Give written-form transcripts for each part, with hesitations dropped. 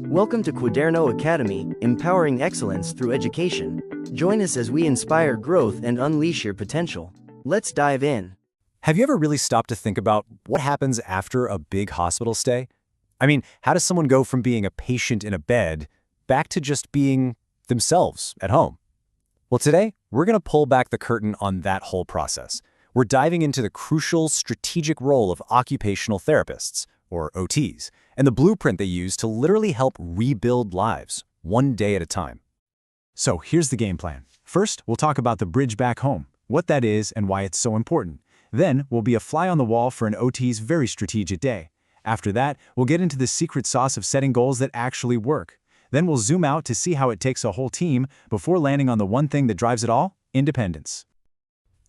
Welcome to Quaderno Academy, empowering excellence through education. Join us as we inspire growth and unleash your potential. Let's dive in. Have you ever really stopped to think about what happens after a big hospital stay? I mean, how does someone go from being a patient in a bed back to just being themselves at home? Well, today, we're going to pull back the curtain on that whole process. We're diving into the crucial strategic role of occupational therapists, or OTs, and the blueprint they use to literally help rebuild lives, one day at a time. So here's the game plan. First, we'll talk about the bridge back home, what that is and why it's so important. Then, we'll be a fly on the wall for an OT's very strategic day. After that, we'll get into the secret sauce of setting goals that actually work. Then we'll zoom out to see how it takes a whole team before landing on the one thing that drives it all: independence.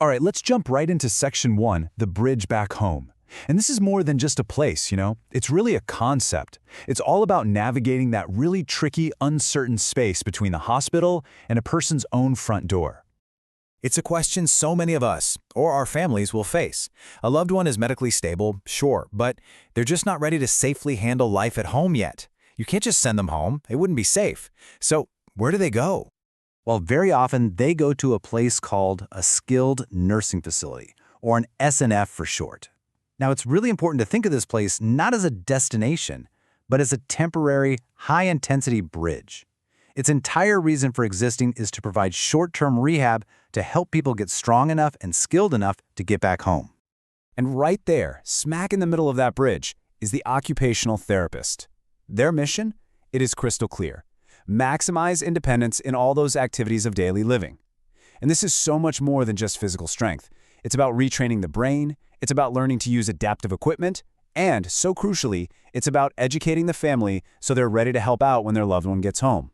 All right, let's jump right into section 1, the bridge back home. And this is more than just a place, It's really a concept. It's all about navigating that really tricky, uncertain space between the hospital and a person's own front door. It's a question so many of us, or our families, will face. A loved one is medically stable, sure, but they're just not ready to safely handle life at home yet. You can't just send them home. It wouldn't be safe. So where do they go? Well, very often they go to a place called a skilled nursing facility, or an SNF for short. Now, it's really important to think of this place not as a destination, but as a temporary, high-intensity bridge. Its entire reason for existing is to provide short-term rehab to help people get strong enough and skilled enough to get back home. And right there, smack in the middle of that bridge, is the occupational therapist. Their mission? It is crystal clear. Maximize independence in all those activities of daily living. And this is so much more than just physical strength. It's about retraining the brain, it's about learning to use adaptive equipment, and, so crucially, it's about educating the family so they're ready to help out when their loved one gets home.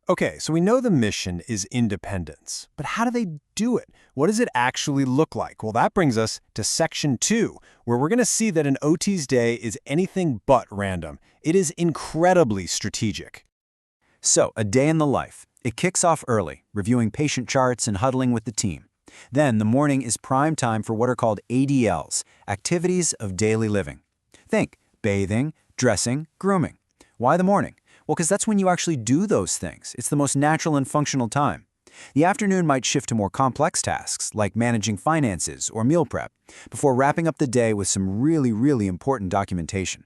Okay, so we know the mission is independence, but how do they do it? What does it actually look like? Well, that brings us to section 2, where we're going to see that an OT's day is anything but random. It is incredibly strategic. So, a day in the life. It kicks off early, reviewing patient charts and huddling with the team. Then, the morning is prime time for what are called ADLs, activities of daily living. Think bathing, dressing, grooming. Why the morning? Well, because that's when you actually do those things. It's the most natural and functional time. The afternoon might shift to more complex tasks, like managing finances or meal prep, before wrapping up the day with some really important documentation.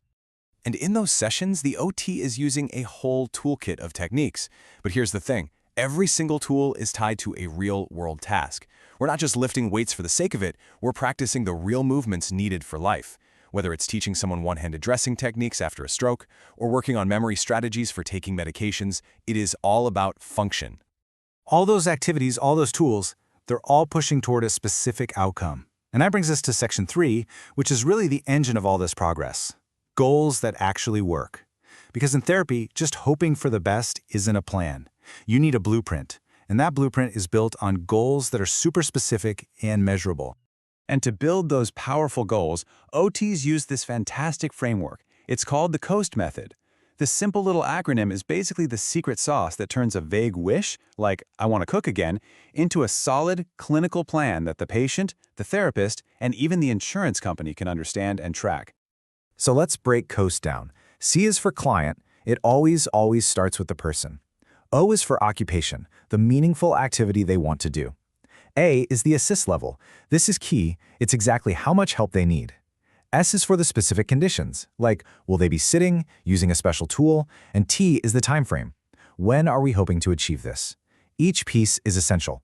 And in those sessions, the OT is using a whole toolkit of techniques. But here's the thing. Every single tool is tied to a real-world task. We're not just lifting weights for the sake of it, we're practicing the real movements needed for life. Whether it's teaching someone one-handed dressing techniques after a stroke, or working on memory strategies for taking medications, it is all about function. All those activities, all those tools, they're all pushing toward a specific outcome. And that brings us to section 3, which is really the engine of all this progress. Goals that actually work. Because in therapy, just hoping for the best isn't a plan. You need a blueprint, and that blueprint is built on goals that are super specific and measurable. And to build those powerful goals, OTs use this fantastic framework. It's called the COAST method. This simple little acronym is basically the secret sauce that turns a vague wish, like "I want to cook again," into a solid, clinical plan that the patient, the therapist, and even the insurance company can understand and track. So let's break COAST down. C is for client. It always starts with the person. O is for occupation, the meaningful activity they want to do. A is the assist level. This is key. It's exactly how much help they need. S is for the specific conditions, like will they be sitting, using a special tool, and T is the time frame. When are we hoping to achieve this? Each piece is essential.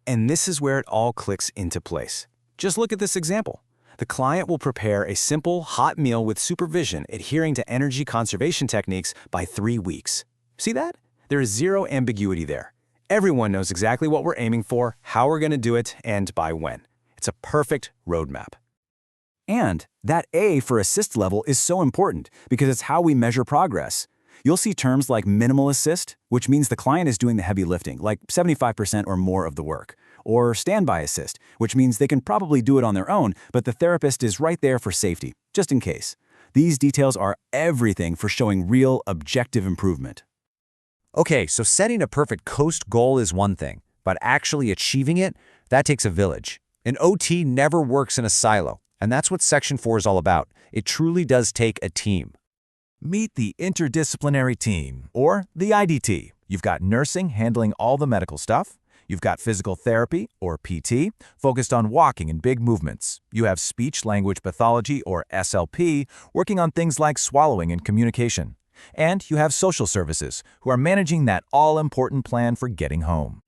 And this is where it all clicks into place. Just look at this example. The client will prepare a simple, hot meal with supervision, adhering to energy conservation techniques by 3 weeks. See that? There is zero ambiguity there. Everyone knows exactly what we're aiming for, how we're going to do it, and by when. It's a perfect roadmap. And that A for assist level is so important because it's how we measure progress. You'll see terms like minimal assist, which means the client is doing the heavy lifting, like 75% or more of the work, or standby assist, which means they can probably do it on their own, but the therapist is right there for safety, just in case. These details are everything for showing real, objective improvement. Okay, so setting a perfect COAST goal is one thing, but actually achieving it, that takes a village. An OT never works in a silo. And that's what Section 4 is all about. It truly does take a team. Meet the interdisciplinary team, or the IDT. You've got nursing handling all the medical stuff. You've got physical therapy, or PT, focused on walking and big movements. You have speech-language pathology, or SLP, working on things like swallowing and communication. And you have social services, who are managing that all-important plan for getting home.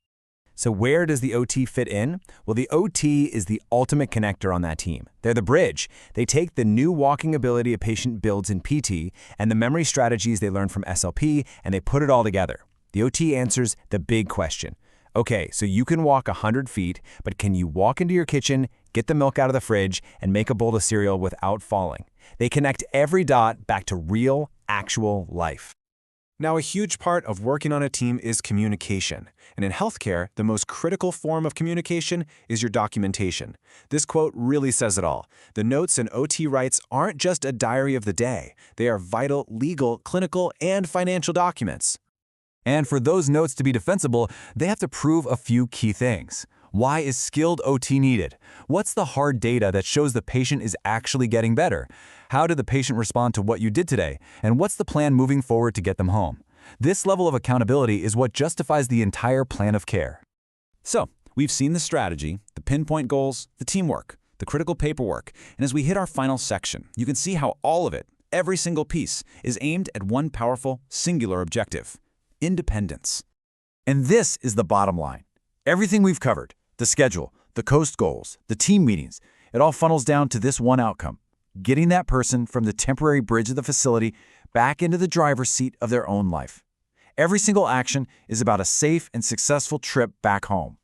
So where does the OT fit in? Well, the OT is the ultimate connector on that team. They're the bridge. They take the new walking ability a patient builds in PT and the memory strategies they learn from SLP, and they put it all together. The OT answers the big question. Okay, so you can walk 100 feet, but can you walk into your kitchen, get the milk out of the fridge, and make a bowl of cereal without falling? They connect every dot back to real, actual life. Now, a huge part of working on a team is communication. And in healthcare, the most critical form of communication is your documentation. This quote really says it all. The notes an OT writes aren't just a diary of the day. They are vital, legal, clinical, and financial documents. And for those notes to be defensible, they have to prove a few key things. Why is skilled OT needed? What's the hard data that shows the patient is actually getting better? How did the patient respond to what you did today? And what's the plan moving forward to get them home? This level of accountability is what justifies the entire plan of care. So, we've seen the strategy, the pinpoint goals, the teamwork, the critical paperwork, and as we hit our final section, you can see how all of it, every single piece, is aimed at one powerful, singular objective: independence. And this is the bottom line. Everything we've covered, the schedule, the COAST goals, the team meetings, it all funnels down to this one outcome: getting that person from the temporary bridge of the facility back into the driver's seat of their own life. Every single action is about a safe and successful trip back home.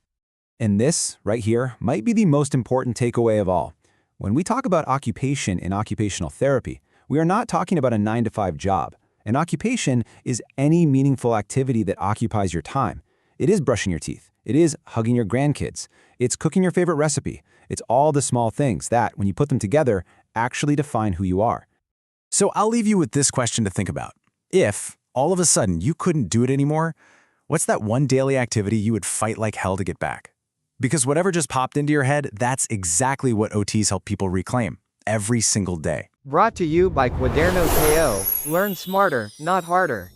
And this, right here, might be the most important takeaway of all. When we talk about occupation in occupational therapy, we are not talking about a 9-to-5 job. An occupation is any meaningful activity that occupies your time. It is brushing your teeth. It is hugging your grandkids. It's cooking your favorite recipe. It's all the small things that, when you put them together, actually define who you are. So I'll leave you with this question to think about. If, all of a sudden, you couldn't do it anymore, what's that one daily activity you would fight like hell to get back? Because whatever just popped into your head, that's exactly what OTs help people reclaim every single day. Brought to you by Quaderno KO. Learn smarter, not harder.